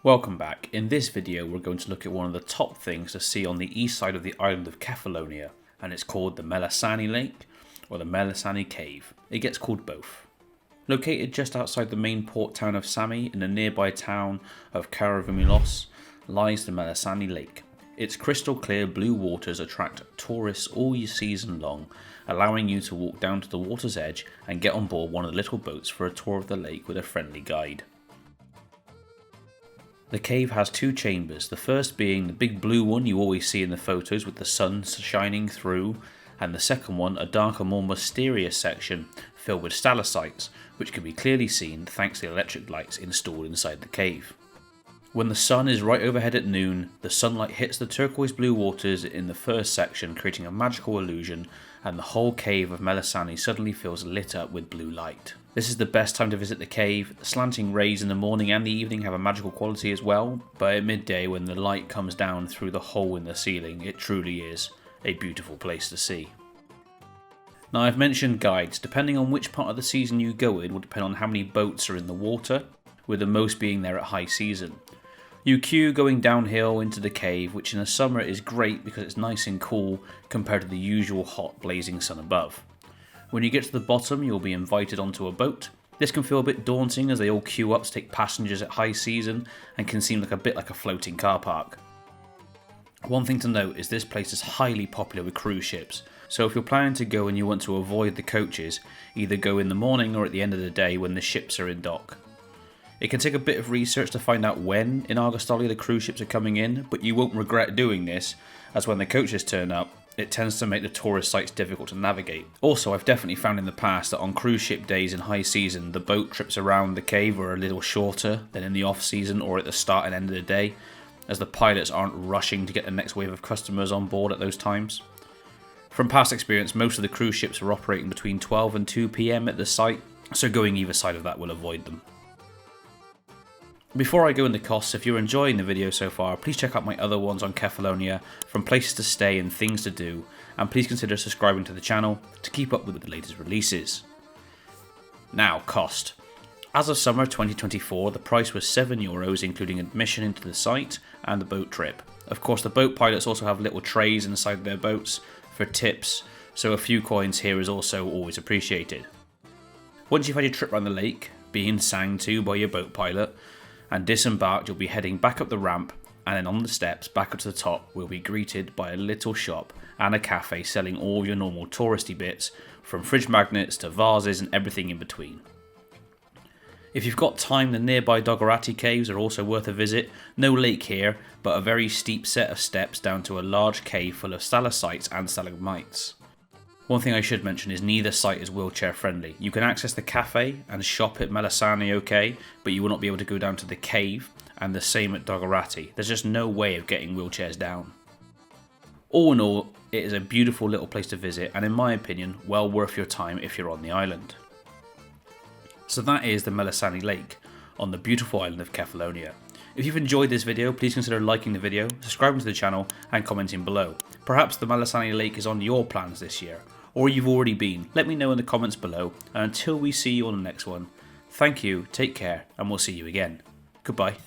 Welcome back. In this video we're going to look at one of the top things to see on the east side of the island of Kefalonia, and it's called the Melissani Lake or the Melissani Cave. It gets called both. Located just outside the main port town of Sami in the nearby town of Karavumilos lies the Melissani Lake. Its crystal clear blue waters attract tourists all season long, allowing you to walk down to the water's edge and get on board one of the little boats for a tour of the lake with a friendly guide. The cave has two chambers, the first being the big blue one you always see in the photos with the sun shining through, and the second one a darker, more mysterious section filled with stalactites, which can be clearly seen thanks to the electric lights installed inside the cave. When the sun is right overhead at noon, the sunlight hits the turquoise blue waters in the first section, creating a magical illusion, and the whole cave of Melissani suddenly feels lit up with blue light. This is the best time to visit the cave. Slanting rays in the morning and the evening have a magical quality as well, but at midday when the light comes down through the hole in the ceiling, it truly is a beautiful place to see. Now, I've mentioned guides. Depending on which part of the season you go in will depend on how many boats are in the water, with the most being there at high season. You queue going downhill into the cave, which in the summer is great because it's nice and cool compared to the usual hot blazing sun above. When you get to the bottom, you'll be invited onto a boat. This can feel a bit daunting as they all queue up to take passengers at high season and can seem like a bit like a floating car park. One thing to note is this place is highly popular with cruise ships, so if you're planning to go and you want to avoid the coaches, either go in the morning or at the end of the day when the ships are in dock. It can take a bit of research to find out when in Argostolia the cruise ships are coming in, but you won't regret doing this, as when the coaches turn up, it tends to make the tourist sites difficult to navigate. Also, I've definitely found in the past that on cruise ship days in high season, the boat trips around the cave are a little shorter than in the off season or at the start and end of the day, as the pilots aren't rushing to get the next wave of customers on board at those times. From past experience, most of the cruise ships are operating between 12 and 2 PM at the site, so going either side of that will avoid them. Before I go into costs, if you're enjoying the video so far, please check out my other ones on Kefalonia, from places to stay and things to do, and please consider subscribing to the channel to keep up with the latest releases. Now, cost. As of summer 2024, the price was €7 including admission into the site and the boat trip. Of course, the boat pilots also have little trays inside their boats for tips, so a few coins here is also always appreciated. Once you've had your trip around the lake, being sang to by your boat pilot, and disembarked, you'll be heading back up the ramp, and then on the steps back up to the top we'll be greeted by a little shop and a cafe selling all your normal touristy bits, from fridge magnets to vases and everything in between. If you've got time, the nearby Doggerati caves are also worth a visit. No lake here, but a very steep set of steps down to a large cave full of stalactites and stalagmites. One thing I should mention is neither site is wheelchair friendly. You can access the cafe and shop at Melissani okay, but you will not be able to go down to the cave, and the same at Doggerati. There's just no way of getting wheelchairs down. All in all, it is a beautiful little place to visit, and in my opinion, well worth your time if you're on the island. So that is the Melissani Lake on the beautiful island of Kefalonia. If you've enjoyed this video, please consider liking the video, subscribing to the channel and commenting below. Perhaps the Melissani Lake is on your plans this year, or you've already been. Let me know in the comments below, and until we see you on the next one, thank you, take care, and we'll see you again. Goodbye.